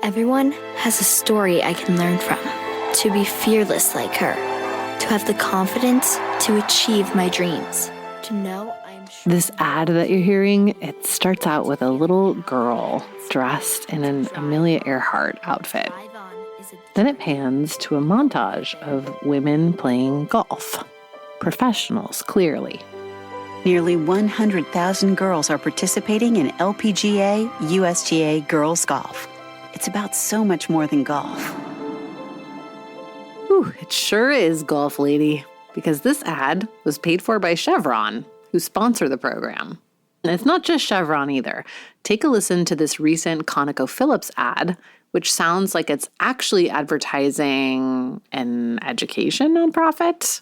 Everyone has a story I can learn from. To be fearless like her. To have the confidence to achieve my dreams. To know I'm sure. This ad that you're hearing, it starts out with a little girl dressed in an Amelia Earhart outfit. Then it pans to a montage of women playing golf. Professionals, clearly. Nearly 100,000 girls are participating in LPGA USGA Girls Golf. It's about so much more than golf. Whew, it sure is golf, lady, because this ad was paid for by Chevron, who sponsor the program. And it's not just Chevron either. Take a listen to this recent ConocoPhillips ad, which sounds like it's actually advertising an education nonprofit.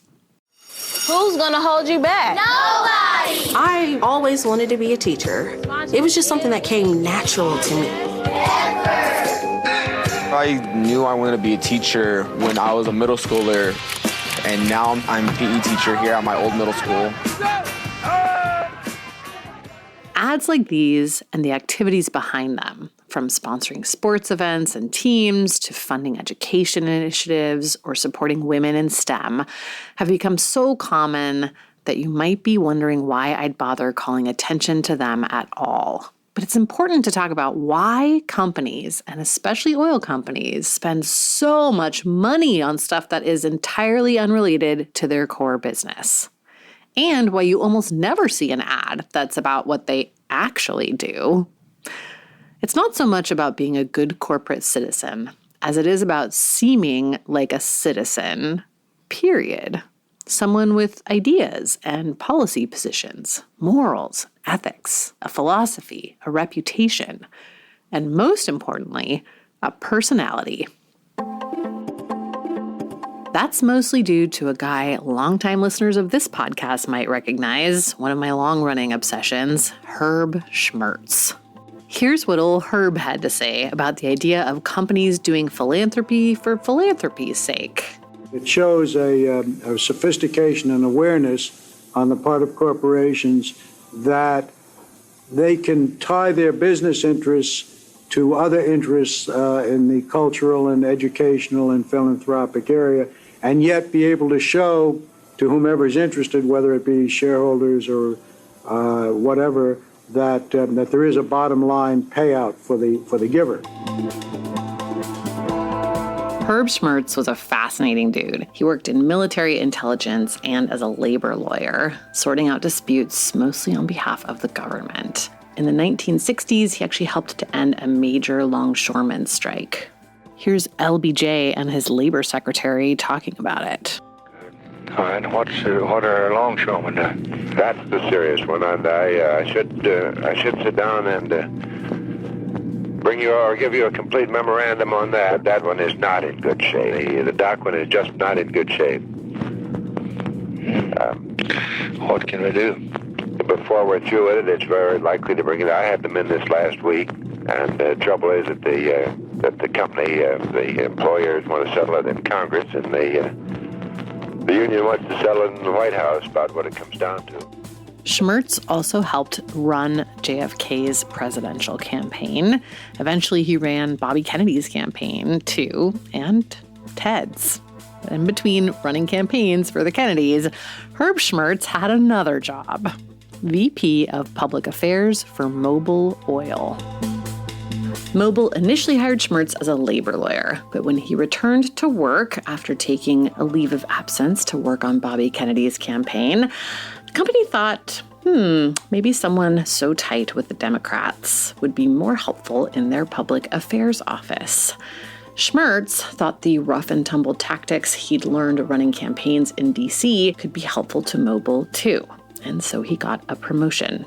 Who's gonna hold you back? Nobody! I always wanted to be a teacher. It was just something that came natural to me. I knew I wanted to be a teacher when I was a middle schooler, and now I'm a PE teacher here at my old middle school. Ads like these and the activities behind them, from sponsoring sports events and teams to funding education initiatives or supporting women in STEM, have become so common that you might be wondering why I'd bother calling attention to them at all. But it's important to talk about why companies, and especially oil companies, spend so much money on stuff that is entirely unrelated to their core business. And why you almost never see an ad that's about what they actually do. It's not so much about being a good corporate citizen as it is about seeming like a citizen, period. Someone with ideas and policy positions, morals, ethics, a philosophy, a reputation, and most importantly, a personality. That's mostly due to a guy longtime listeners of this podcast might recognize, one of my long-running obsessions, Herb Schmertz. Here's what old Herb had to say about the idea of companies doing philanthropy for philanthropy's sake. It shows a sophistication and awareness on the part of corporations that they can tie their business interests to other interests in the cultural and educational and philanthropic area, and yet be able to show to whomever is interested, whether it be shareholders or whatever, that there is a bottom line payout for the giver. Herb Schmertz was a fascinating dude. He worked in military intelligence and as a labor lawyer, sorting out disputes mostly on behalf of the government. In the 1960s, he actually helped to end a major longshoremen's strike. Here's LBJ and his labor secretary talking about it. All right, what are longshoremen doing? That's the serious one, and I should sit down and bring you or give you a complete memorandum on that. That one is not in good shape. The dock one is just not in good shape. What can we do? Before we're through with it, it's very likely to bring it. I had them in this last week, and the trouble is that the company, the employers want to settle it in Congress, and the union wants to settle it in the White House about what it comes down to. Schmertz also helped run JFK's presidential campaign. Eventually, he ran Bobby Kennedy's campaign, too, and Ted's. But in between running campaigns for the Kennedys, Herb Schmertz had another job. VP of Public Affairs for Mobil Oil. Mobil initially hired Schmertz as a labor lawyer, but when he returned to work after taking a leave of absence to work on Bobby Kennedy's campaign, the company thought, maybe someone so tight with the Democrats would be more helpful in their public affairs office. Schmertz thought the rough and tumble tactics he'd learned running campaigns in D.C. could be helpful to Mobil, too. And so he got a promotion.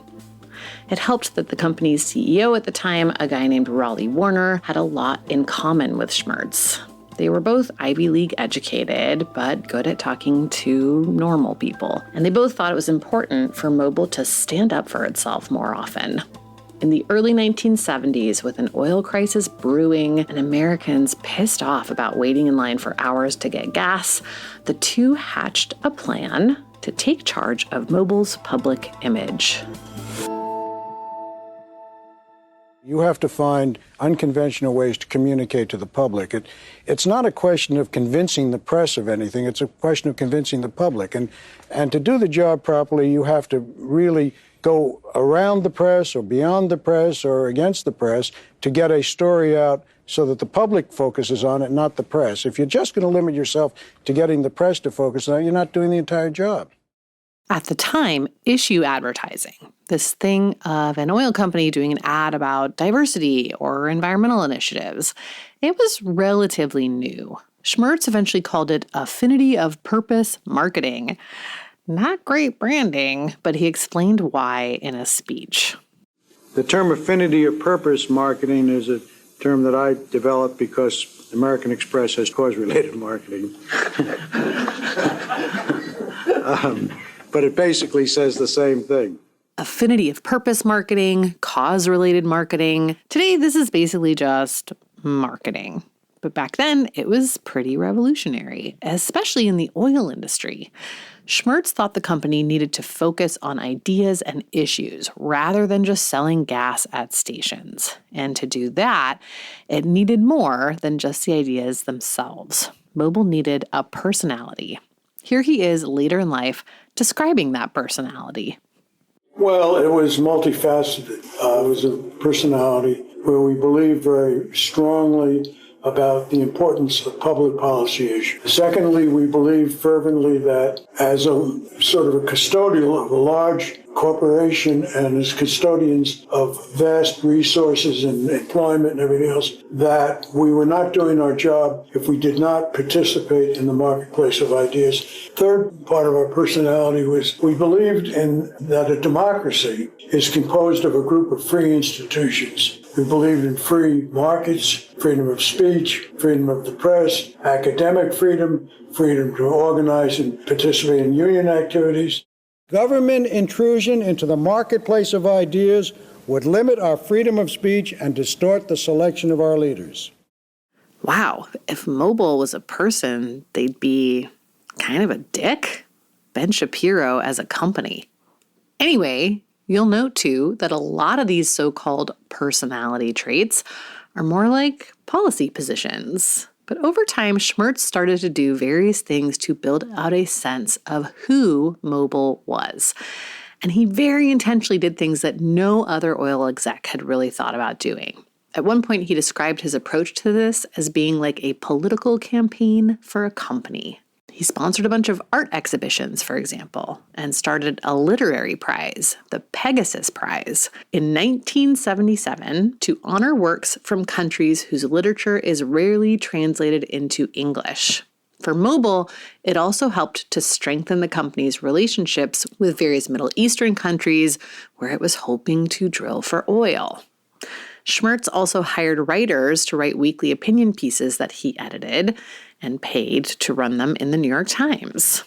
It helped that the company's CEO at the time, a guy named Raleigh Warner, had a lot in common with Schmertz. They were both Ivy League educated, but good at talking to normal people. And they both thought it was important for Mobil to stand up for itself more often. In the early 1970s, with an oil crisis brewing and Americans pissed off about waiting in line for hours to get gas, the two hatched a plan to take charge of Mobil's public image. You have to find unconventional ways to communicate to the public. It's not a question of convincing the press of anything. It's a question of convincing the public. And to do the job properly, you have to really go around the press or beyond the press or against the press to get a story out so that the public focuses on it, not the press. If you're just going to limit yourself to getting the press to focus on it, you're not doing the entire job. At the time, issue advertising, this thing of an oil company doing an ad about diversity or environmental initiatives, it was relatively new. Schmerz eventually called it affinity of purpose marketing. Not great branding, but he explained why in a speech. The term affinity of purpose marketing is a term that I developed because American Express has cause-related marketing. But it basically says the same thing. Affinity of purpose marketing, cause-related marketing. Today, this is basically just marketing. But back then, it was pretty revolutionary, especially in the oil industry. Schmerz thought the company needed to focus on ideas and issues rather than just selling gas at stations. And to do that, it needed more than just the ideas themselves. Mobil needed a personality. Here he is later in life describing that personality. Well, it was multifaceted. It was a personality where we believed very strongly about the importance of public policy issues. Secondly, we believe fervently that as a sort of a custodial of a large corporation and as custodians of vast resources and employment and everything else, that we were not doing our job if we did not participate in the marketplace of ideas. Third part of our personality was we believed in that a democracy is composed of a group of free institutions. We believed in free markets, freedom of speech, freedom of the press, academic freedom, freedom to organize and participate in union activities. Government intrusion into the marketplace of ideas would limit our freedom of speech and distort the selection of our leaders. Wow, if Mobil was a person, they'd be kind of a dick. Ben Shapiro as a company. Anyway, you'll note, too, that a lot of these so-called personality traits are more like policy positions. But over time, Schmerz started to do various things to build out a sense of who Mobil was. And he very intentionally did things that no other oil exec had really thought about doing. At one point, he described his approach to this as being like a political campaign for a company. He sponsored a bunch of art exhibitions, for example, and started a literary prize, the Pegasus Prize, in 1977 to honor works from countries whose literature is rarely translated into English. For Mobil, it also helped to strengthen the company's relationships with various Middle Eastern countries where it was hoping to drill for oil. Schmerz also hired writers to write weekly opinion pieces that he edited and paid to run them in the New York Times.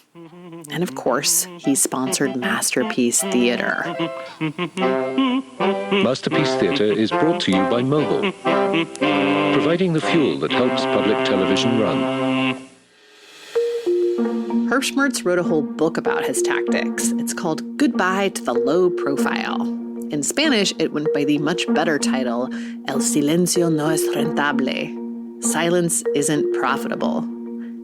And of course, he sponsored Masterpiece Theater. Masterpiece Theater is brought to you by Mobil, providing the fuel that helps public television run. Herb Schmerz wrote a whole book about his tactics. It's called Goodbye to the Low Profile. In Spanish, it went by the much better title, El silencio no es rentable. Silence isn't profitable.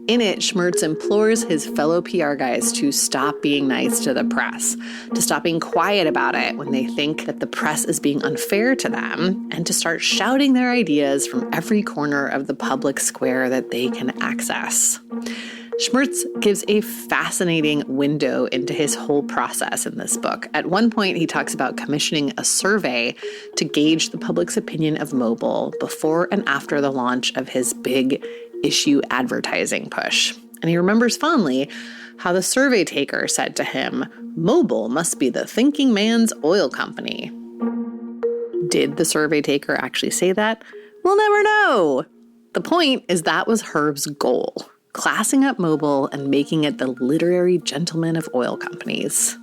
In it, Schmerz implores his fellow PR guys to stop being nice to the press, to stop being quiet about it when they think that the press is being unfair to them, and to start shouting their ideas from every corner of the public square that they can access. Schmerz gives a fascinating window into his whole process in this book. At one point, he talks about commissioning a survey to gauge the public's opinion of Mobil before and after the launch of his big issue advertising push. And he remembers fondly how the survey taker said to him, "Mobil must be the thinking man's oil company." Did the survey taker actually say that? We'll never know. The point is that was Herb's goal. Classing up Mobil and making it the literary gentleman of oil companies.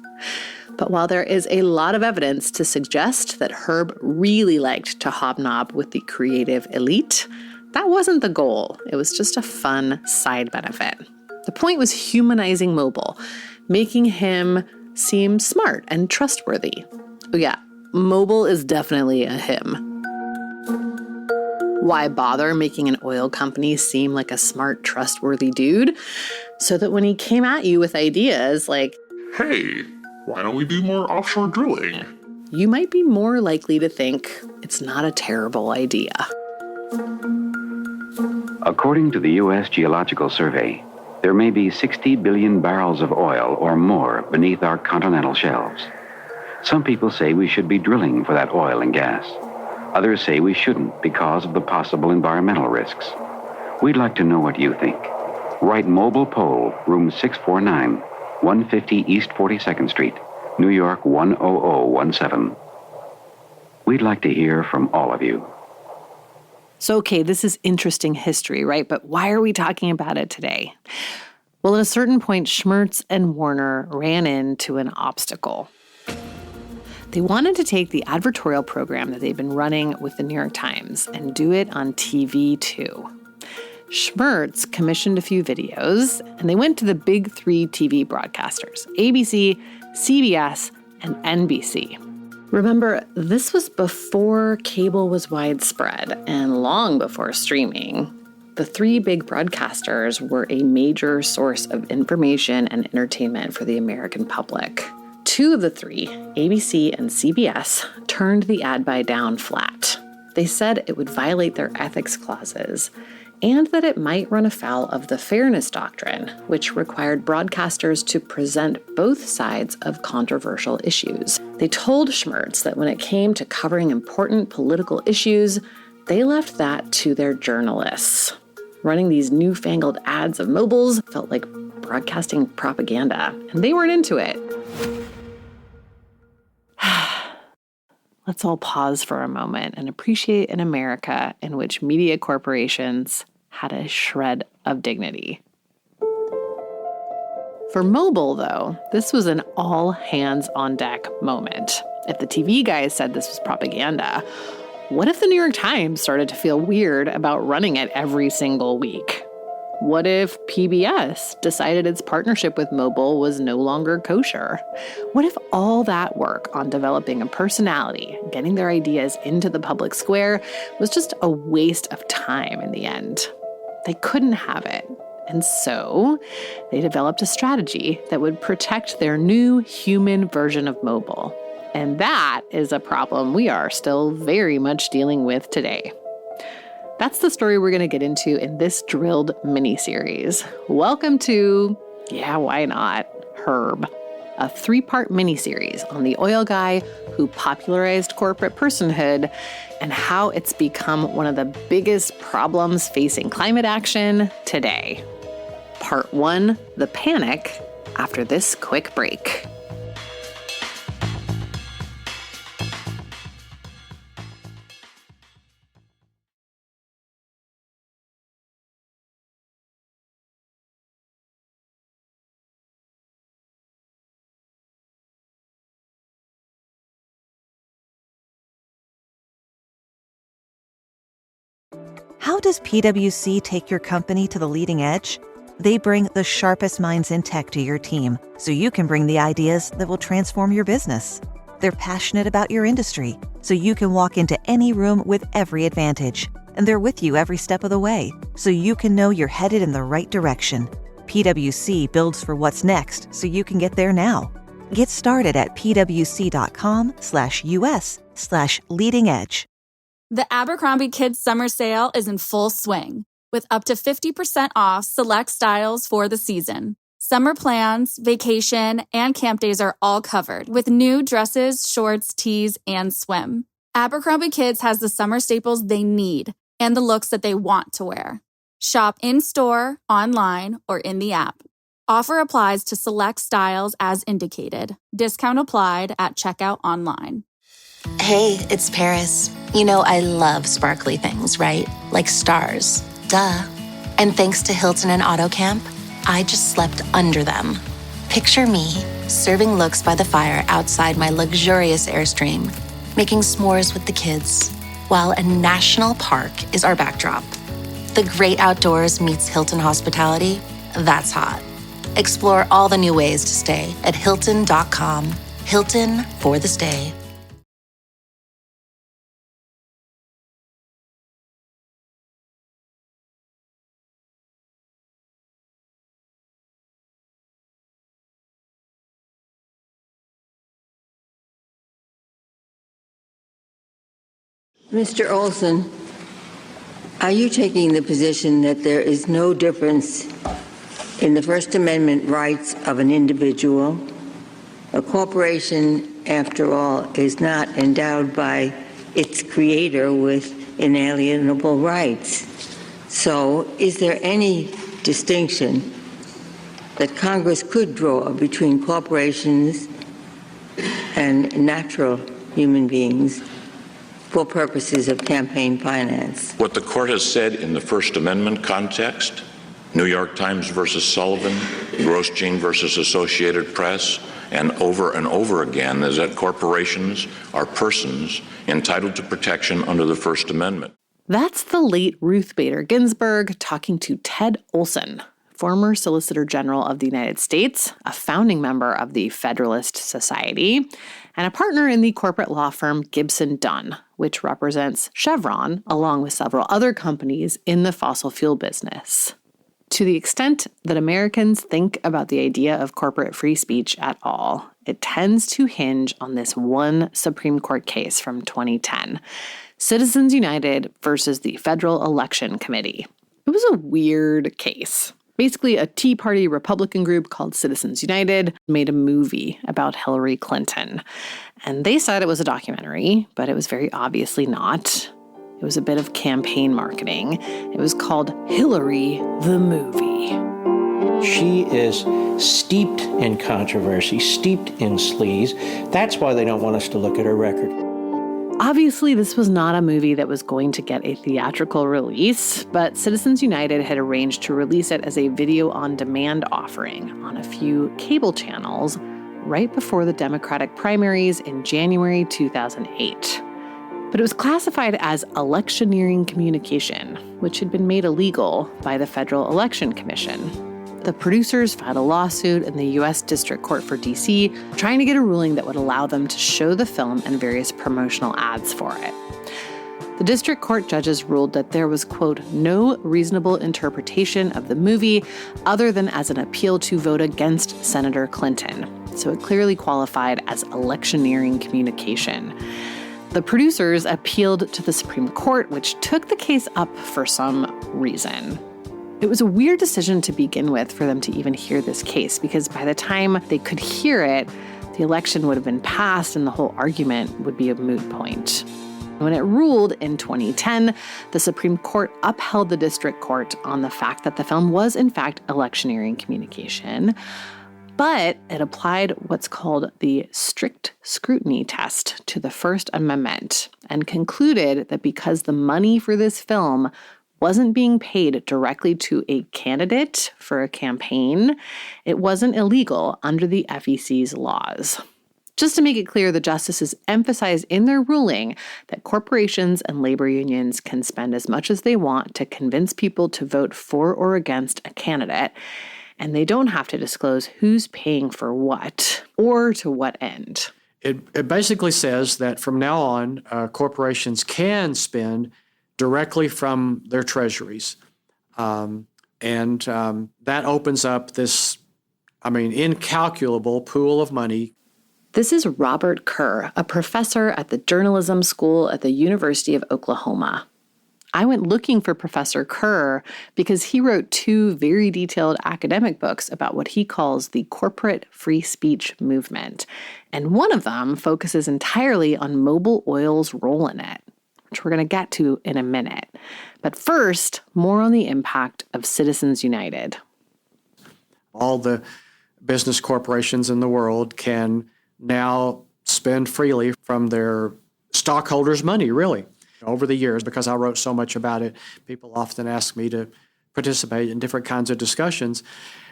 But while there is a lot of evidence to suggest that Herb really liked to hobnob with the creative elite, that wasn't the goal. It was just a fun side benefit. The point was humanizing Mobil, making him seem smart and trustworthy. Oh yeah, Mobil is definitely a him. Why bother making an oil company seem like a smart, trustworthy dude? So that when he came at you with ideas like, hey, why don't we do more offshore drilling? You might be more likely to think it's not a terrible idea. According to the U.S. Geological Survey, there may be 60 billion barrels of oil or more beneath our continental shelves. Some people say we should be drilling for that oil and gas. Others say we shouldn't because of the possible environmental risks. We'd like to know what you think. Write Mobile Poll, room 649, 150 East 42nd Street, New York 10017. We'd like to hear from all of you. So, okay, this is interesting history, right? But why are we talking about it today? Well, at a certain point, Schmerz and Warner ran into an obstacle. They wanted to take the advertorial program that they'd been running with the New York Times and do it on TV too. Schmerz commissioned a few videos, and they went to the big three TV broadcasters, ABC, CBS, and NBC. Remember, this was before cable was widespread and long before streaming. The three big broadcasters were a major source of information and entertainment for the American public. Two of the three, ABC and CBS, turned the ad buy down flat. They said it would violate their ethics clauses and that it might run afoul of the fairness doctrine, which required broadcasters to present both sides of controversial issues. They told Schmerz that when it came to covering important political issues, they left that to their journalists. Running these newfangled ads of mobiles felt like broadcasting propaganda, and they weren't into it. Let's all pause for a moment and appreciate an America in which media corporations had a shred of dignity. For Mobile, though, this was an all-hands-on-deck moment. If the TV guys said this was propaganda, what if the New York Times started to feel weird about running it every single week? What if PBS decided its partnership with Mobile was no longer kosher? What if all that work on developing a personality, getting their ideas into the public square, was just a waste of time in the end? They couldn't have it. And so they developed a strategy that would protect their new human version of Mobile. And that is a problem we are still very much dealing with today. That's the story we're going to get into in this Drilled miniseries. Welcome to, why not, Herb, a 3-part miniseries on the oil guy who popularized corporate personhood and how it's become one of the biggest problems facing climate action today. Part 1, the panic, after this quick break. How does PwC take your company to the leading edge? They bring the sharpest minds in tech to your team, so you can bring the ideas that will transform your business. They're passionate about your industry, so you can walk into any room with every advantage. And they're with you every step of the way, so you can know you're headed in the right direction. PwC builds for what's next, so you can get there now. Get started at pwc.com/us/leading edge. The Abercrombie Kids Summer Sale is in full swing, with up to 50% off select styles for the season. Summer plans, vacation, and camp days are all covered, with new dresses, shorts, tees, and swim. Abercrombie Kids has the summer staples they need and the looks that they want to wear. Shop in-store, online, or in the app. Offer applies to select styles as indicated. Discount applied at checkout online. Hey, it's Paris. You know I love sparkly things, right? Like stars. Duh. And thanks to Hilton and AutoCamp, I just slept under them. Picture me, serving looks by the fire outside my luxurious Airstream, making s'mores with the kids, while a national park is our backdrop. The great outdoors meets Hilton hospitality. That's hot. Explore all the new ways to stay at Hilton.com. Hilton for the stay. Mr. Olson, are you taking the position that there is no difference in the First Amendment rights of an individual? A corporation, after all, is not endowed by its creator with inalienable rights. So, is there any distinction that Congress could draw between corporations and natural human beings for purposes of campaign finance? What the court has said in the First Amendment context, New York Times versus Sullivan, Grosjean versus Associated Press, and over again, is that corporations are persons entitled to protection under the First Amendment. That's the late Ruth Bader Ginsburg talking to Ted Olson, former Solicitor General of the United States, a founding member of the Federalist Society, and a partner in the corporate law firm Gibson Dunn, which represents Chevron, along with several other companies in the fossil fuel business. To the extent that Americans think about the idea of corporate free speech at all, it tends to hinge on this one Supreme Court case from 2010, Citizens United versus the Federal Election Committee. It was a weird case. Basically, a Tea Party Republican group called Citizens United made a movie about Hillary Clinton. And they said it was a documentary, but it was very obviously not. It was a bit of campaign marketing. It was called Hillary the Movie. She is steeped in controversy, steeped in sleaze. That's why they don't want us to look at her record. Obviously, this was not a movie that was going to get a theatrical release, but Citizens United had arranged to release it as a video-on-demand offering on a few cable channels right before the Democratic primaries in January 2008. But it was classified as electioneering communication, which had been made illegal by the Federal Election Commission. The producers filed a lawsuit in the U.S. District Court for D.C., trying to get a ruling that would allow them to show the film and various promotional ads for it. The district court judges ruled that there was, quote, no reasonable interpretation of the movie other than as an appeal to vote against Senator Clinton. So it clearly qualified as electioneering communication. The producers appealed to the Supreme Court, which took the case up for some reason. It was a weird decision to begin with for them to even hear this case, because by the time they could hear it, the election would have been passed and the whole argument would be a moot point. When it ruled in 2010, the Supreme Court upheld the district court on the fact that the film was in fact electioneering communication, but it applied what's called the strict scrutiny test to the First Amendment and concluded that because the money for this film wasn't being paid directly to a candidate for a campaign, it wasn't illegal under the FEC's laws. Just to make it clear, the justices emphasized in their ruling that corporations and labor unions can spend as much as they want to convince people to vote for or against a candidate, and they don't have to disclose who's paying for what or to what end. It basically says that from now on, corporations can spend directly from their treasuries. And that opens up this, incalculable pool of money. This is Robert Kerr, a professor at the journalism school at the University of Oklahoma. I went looking for Professor Kerr because he wrote 2 very detailed academic books about what he calls the corporate free speech movement. And one of them focuses entirely on Mobil Oil's role in it, which we're going to get to in a minute. But first, more on the impact of Citizens United. All the business corporations in the world can now spend freely from their stockholders' money, really. Over the years, because I wrote so much about it, people often ask me to participate in different kinds of discussions.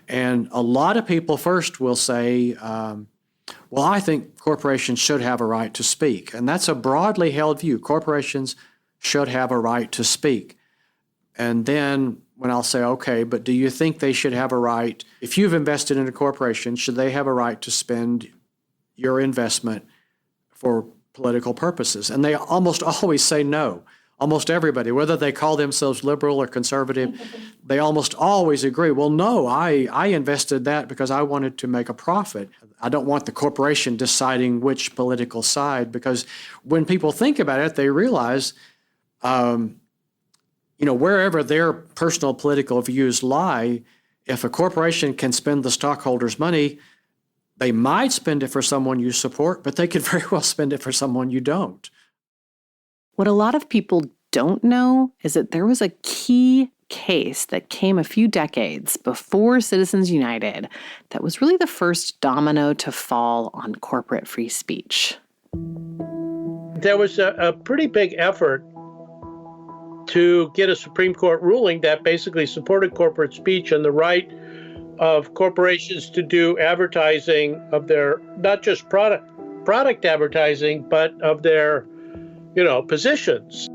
And a lot of people first will say, well, I think corporations should have a right to speak. And that's a broadly held view. Corporations should have a right to speak. And then when I'll say, okay, but do you think they should have a right, if you've invested in a corporation, should they have a right to spend your investment for political purposes? And they almost always say no. Almost everybody, whether they call themselves liberal or conservative, they almost always agree, well, no, I invested that because I wanted to make a profit. I don't want the corporation deciding which political side, because when people think about it, they realize, wherever their personal political views lie, if a corporation can spend the stockholders' money, they might spend it for someone you support, but they could very well spend it for someone you don't. What a lot of people don't know is that there was a key case that came a few decades before Citizens United that was really the first domino to fall on corporate free speech. There was a pretty big effort to get a Supreme Court ruling that basically supported corporate speech and the right of corporations to do advertising of their, not just product advertising, but of their, positions.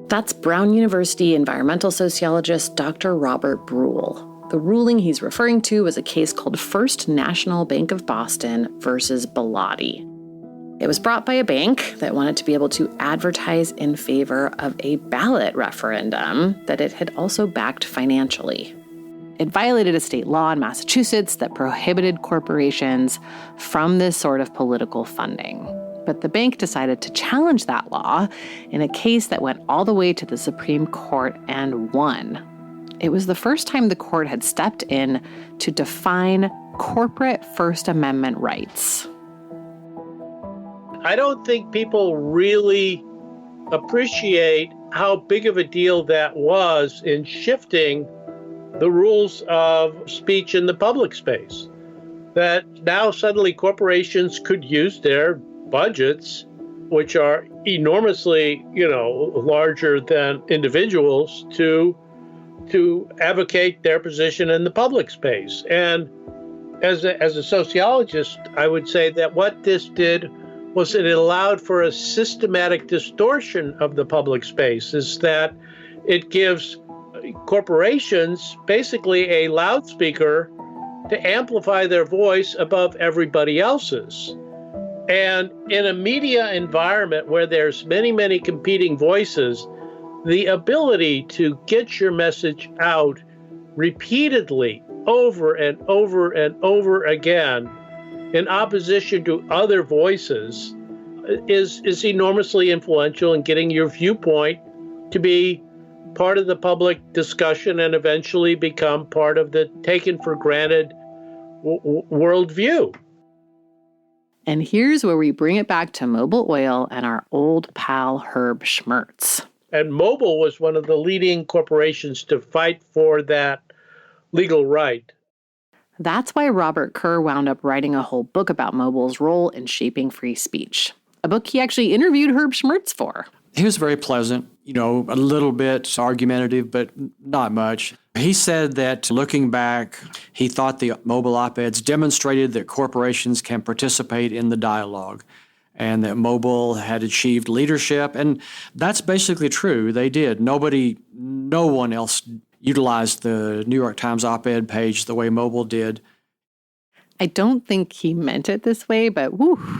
That's Brown University environmental sociologist Dr. Robert Bruhl. The ruling he's referring to was a case called First National Bank of Boston versus Bilotti. It was brought by a bank that wanted to be able to advertise in favor of a ballot referendum that it had also backed financially. It violated a state law in Massachusetts that prohibited corporations from this sort of political funding. But the bank decided to challenge that law in a case that went all the way to the Supreme Court and won. It was the first time the court had stepped in to define corporate First Amendment rights. I don't think people really appreciate how big of a deal that was in shifting the rules of speech in the public space. That now suddenly corporations could use their budgets, which are enormously, larger than individuals, to advocate their position in the public space. And as a sociologist, I would say that what this did was it allowed for a systematic distortion of the public space, is that it gives corporations basically a loudspeaker to amplify their voice above everybody else's. And in a media environment where there's many, many competing voices, the ability to get your message out repeatedly over and over and over again in opposition to other voices is enormously influential in getting your viewpoint to be part of the public discussion and eventually become part of the taken for granted worldview. And here's where we bring it back to Mobil Oil and our old pal Herb Schmertz. And Mobil was one of the leading corporations to fight for that legal right. That's why Robert Kerr wound up writing a whole book about Mobil's role in shaping free speech. A book he actually interviewed Herb Schmertz for. He was very pleasant, a little bit argumentative, but not much. He said that looking back, he thought the Mobil op-eds demonstrated that corporations can participate in the dialogue and that Mobil had achieved leadership. And that's basically true. They did. No one else utilized the New York Times op-ed page the way Mobil did. I don't think he meant it this way, but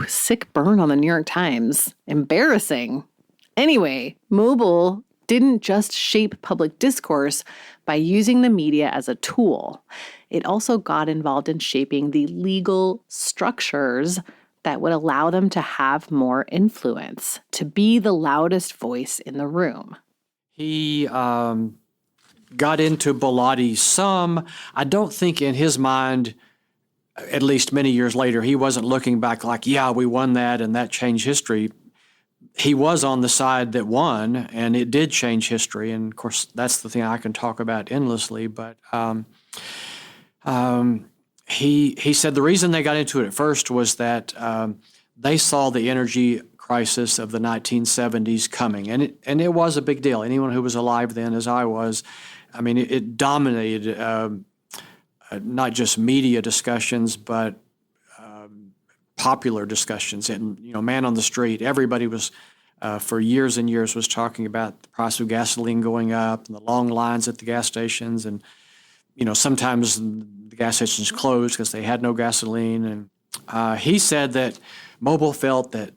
sick burn on the New York Times. Embarrassing. Anyway, Mobil didn't just shape public discourse by using the media as a tool. It also got involved in shaping the legal structures that would allow them to have more influence, to be the loudest voice in the room. He got into Bilotti some. I don't think in his mind, at least many years later, he wasn't looking back like, yeah, we won that and that changed history. He was on the side that won, and it did change history. And, of course, that's the thing I can talk about endlessly. But he said the reason they got into it at first was that they saw the energy crisis of the 1970s coming. And it was a big deal. Anyone who was alive then, as I was, it dominated not just media discussions, but popular discussions. And, man on the street, everybody was, for years and years, was talking about the price of gasoline going up and the long lines at the gas stations. And, sometimes the gas stations closed because they had no gasoline. And he said that Mobil felt that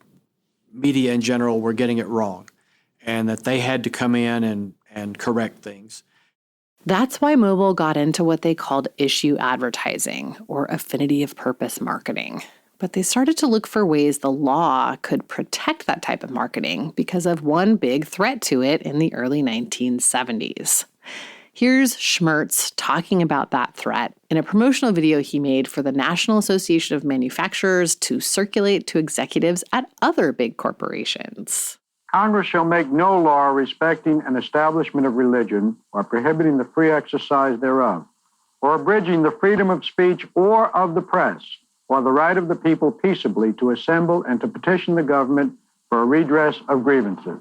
media in general were getting it wrong and that they had to come in and correct things. That's why Mobil got into what they called issue advertising, or affinity of purpose marketing. But they started to look for ways the law could protect that type of marketing because of one big threat to it in the early 1970s. Here's Schmerz talking about that threat in a promotional video he made for the National Association of Manufacturers to circulate to executives at other big corporations. Congress shall make no law respecting an establishment of religion or prohibiting the free exercise thereof, or abridging the freedom of speech or of the press, or the right of the people peaceably to assemble and to petition the government for a redress of grievances.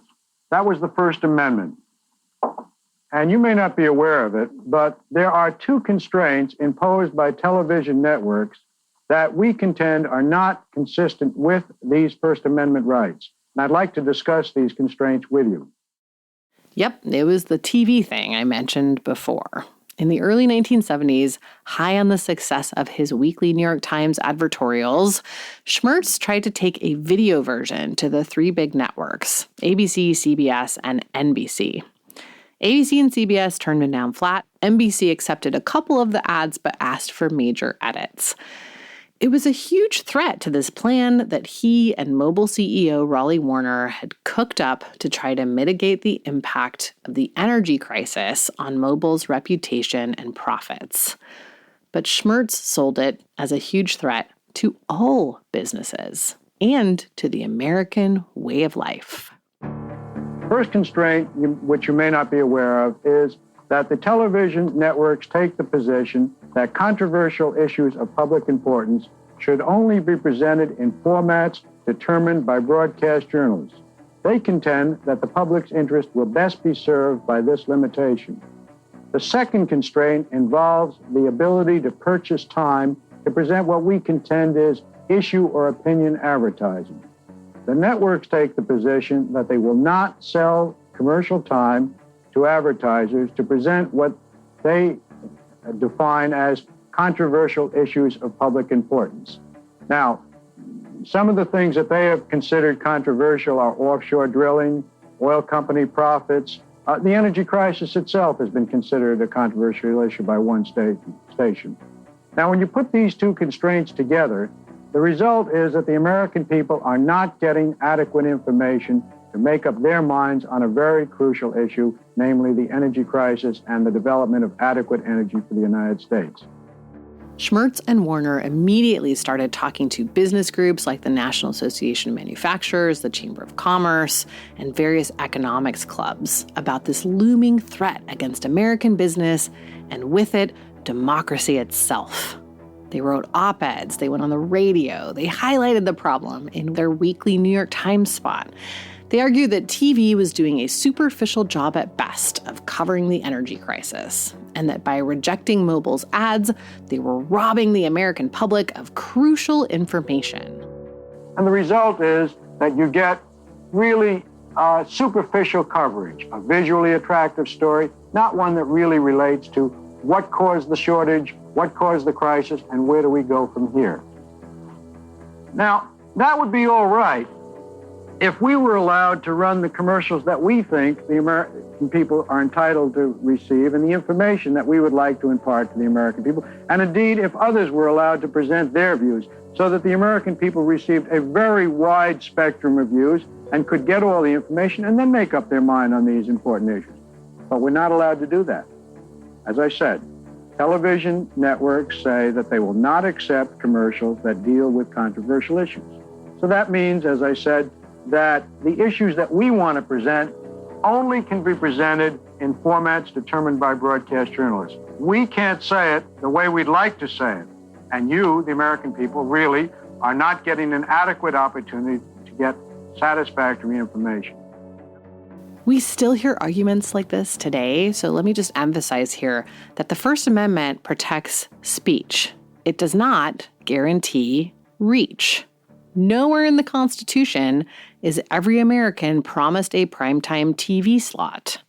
That was the First Amendment. And you may not be aware of it, but there are two constraints imposed by television networks that we contend are not consistent with these First Amendment rights. And I'd like to discuss these constraints with you. Yep, it was the TV thing I mentioned before. In the early 1970s, high on the success of his weekly New York Times advertorials, Schmerz tried to take a video version to the three big networks, ABC, CBS, and NBC. ABC and CBS turned him down flat. NBC accepted a couple of the ads but asked for major edits. It was a huge threat to this plan that he and Mobil CEO Raleigh Warner had cooked up to try to mitigate the impact of the energy crisis on Mobil's reputation and profits. But Schmerz sold it as a huge threat to all businesses and to the American way of life. First constraint, which you may not be aware of, is that the television networks take the position that controversial issues of public importance should only be presented in formats determined by broadcast journalists. They contend that the public's interest will best be served by this limitation. The second constraint involves the ability to purchase time to present what we contend is issue or opinion advertising. The networks take the position that they will not sell commercial time to advertisers to present what they define as controversial issues of public importance. Now, some of the things that they have considered controversial are offshore drilling, oil company profits. The energy crisis itself has been considered a controversial issue by one station. Now, when you put these two constraints together, the result is that the American people are not getting adequate information to make up their minds on a very crucial issue, namely the energy crisis and the development of adequate energy for the United States. Schmerz and Warner immediately started talking to business groups like the National Association of Manufacturers, the Chamber of Commerce, and various economics clubs about this looming threat against American business and, with it, democracy itself. They wrote op-eds, they went on the radio, they highlighted the problem in their weekly New York Times spot. They argued that TV was doing a superficial job at best of covering the energy crisis, and that by rejecting Mobil's ads, they were robbing the American public of crucial information. And the result is that you get really superficial coverage, a visually attractive story, not one that really relates to what caused the shortage, what caused the crisis, and where do we go from here? Now, that would be all right if we were allowed to run the commercials that we think the American people are entitled to receive and the information that we would like to impart to the American people, and indeed if others were allowed to present their views so that the American people received a very wide spectrum of views and could get all the information and then make up their mind on these important issues. But we're not allowed to do that. As I said, television networks say that they will not accept commercials that deal with controversial issues. So that means, as I said, that the issues that we want to present only can be presented in formats determined by broadcast journalists. We can't say it the way we'd like to say it. And you, the American people, really are not getting an adequate opportunity to get satisfactory information. We still hear arguments like this today, so let me just emphasize here that the First Amendment protects speech. It does not guarantee reach. Nowhere in the Constitution is every American promised a primetime TV slot.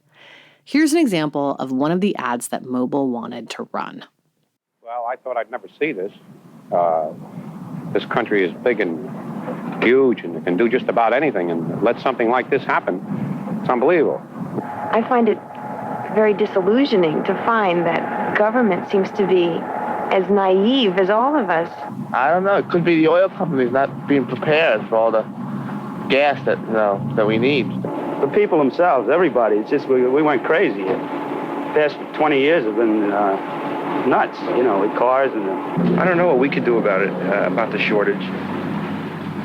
Here's an example of one of the ads that Mobil wanted to run. Well, I thought I'd never see this. This country is big and huge and it can do just about anything, and let something like this happen. It's unbelievable. I find it very disillusioning to find that government seems to be as naive as all of us. I don't know. It could be the oil companies not being prepared for all the gas that we need. The people themselves, everybody, it's just we went crazy. The past 20 years have been nuts, with cars and... I don't know what we could do about it, about the shortage.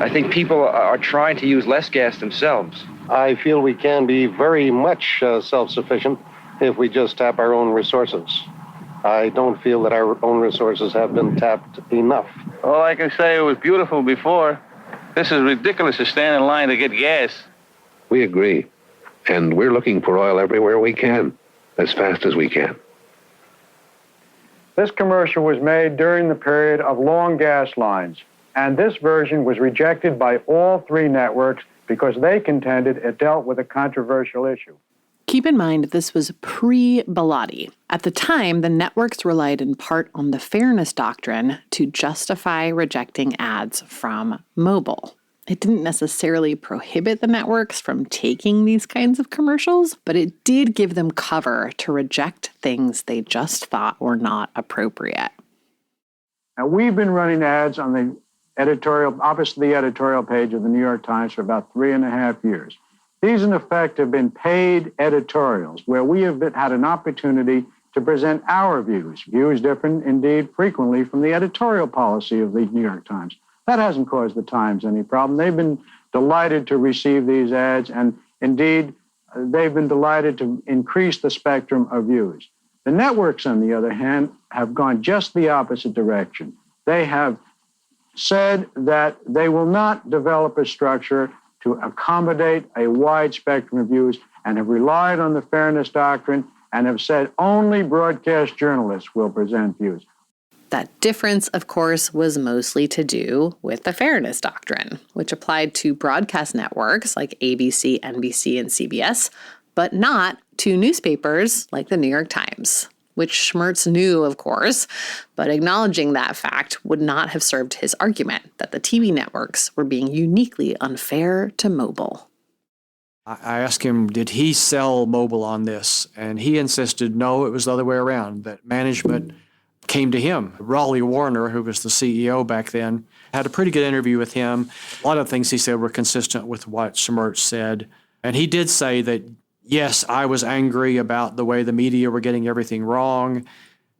I think people are trying to use less gas themselves. I feel we can be very much self-sufficient if we just tap our own resources. I don't feel that our own resources have been tapped enough. All I can say, it was beautiful before. This is ridiculous to stand in line to get gas. We agree, and we're looking for oil everywhere we can, as fast as we can. This commercial was made during the period of long gas lines, and this version was rejected by all three networks because they contended it dealt with a controversial issue. Keep in mind, this was pre-Bilotti. At the time, the networks relied in part on the fairness doctrine to justify rejecting ads from mobile. It didn't necessarily prohibit the networks from taking these kinds of commercials, but it did give them cover to reject things they just thought were not appropriate. Now, we've been running ads on the opposite the editorial page of the New York Times for about 3.5 years. These, in effect, have been paid editorials where we have had an opportunity to present our views different, indeed, frequently from the editorial policy of the New York Times. That hasn't caused the Times any problem. They've been delighted to receive these ads, and indeed, they've been delighted to increase the spectrum of views. The networks, on the other hand, have gone just the opposite direction. They have said that they will not develop a structure to accommodate a wide spectrum of views and have relied on the fairness doctrine and have said only broadcast journalists will present views. That difference, of course, was mostly to do with the fairness doctrine, which applied to broadcast networks like ABC, NBC, and CBS, but not to newspapers like the New York Times, which Schmerz knew, of course, but acknowledging that fact would not have served his argument that the TV networks were being uniquely unfair to mobile. I asked him, did he sell mobile on this? And he insisted, no, it was the other way around, that management came to him. Raleigh Warner, who was the CEO back then, had a pretty good interview with him. A lot of things he said were consistent with what Schmerz said. And he did say that, yes, I was angry about the way the media were getting everything wrong,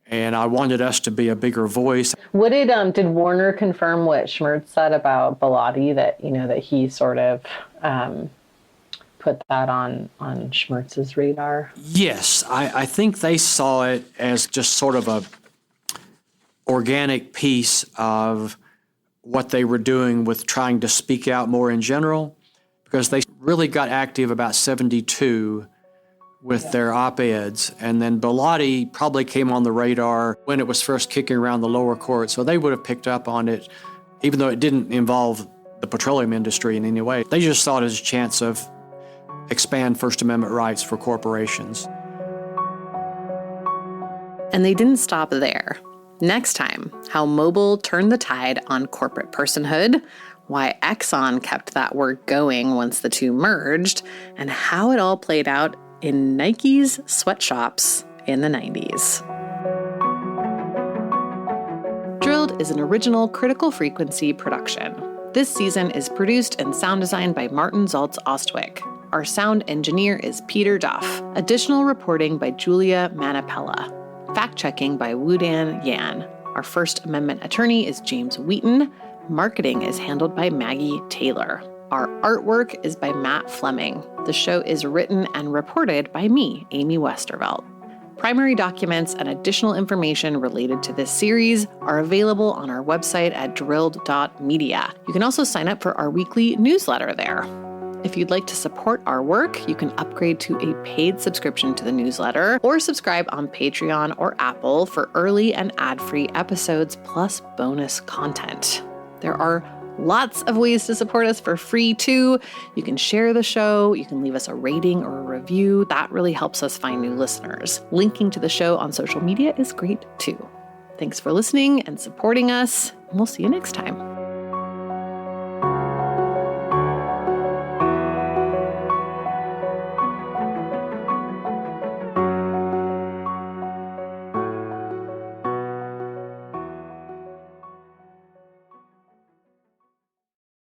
and I wanted us to be a bigger voice. What did Warner confirm what Schmerz said about Bilotti, that that he sort of put that on Schmerz's radar? Yes, I think they saw it as just sort of a organic piece of what they were doing with trying to speak out more in general, because they really got active about 72 with their op-eds, and then Bilotti probably came on the radar when it was first kicking around the lower court, so they would have picked up on it, even though it didn't involve the petroleum industry in any way. They just saw it as a chance of expand First Amendment rights for corporations. And they didn't stop there. Next time, how mobile turned the tide on corporate personhood, why Exxon kept that work going once the two merged, and how it all played out in Nike's sweatshops in the 90s. Drilled is an original Critical Frequency production. This season is produced and sound designed by Martin Zaltz Ostwick. Our sound engineer is Peter Duff. Additional reporting by Julia Manapella. Fact-checking by Woodan Yan. Our First Amendment attorney is James Wheaton. Marketing is handled by Maggie Taylor. Our artwork is by Matt Fleming. The show is written and reported by me, Amy Westervelt. Primary documents and additional information related to this series are available on our website at drilled.media. You can also sign up for our weekly newsletter there. If you'd like to support our work, you can upgrade to a paid subscription to the newsletter or subscribe on Patreon or Apple for early and ad-free episodes plus bonus content. There are lots of ways to support us for free, too. You can share the show, you can leave us a rating or a review. That really helps us find new listeners. Linking to the show on social media is great, too. Thanks for listening and supporting us, and we'll see you next time.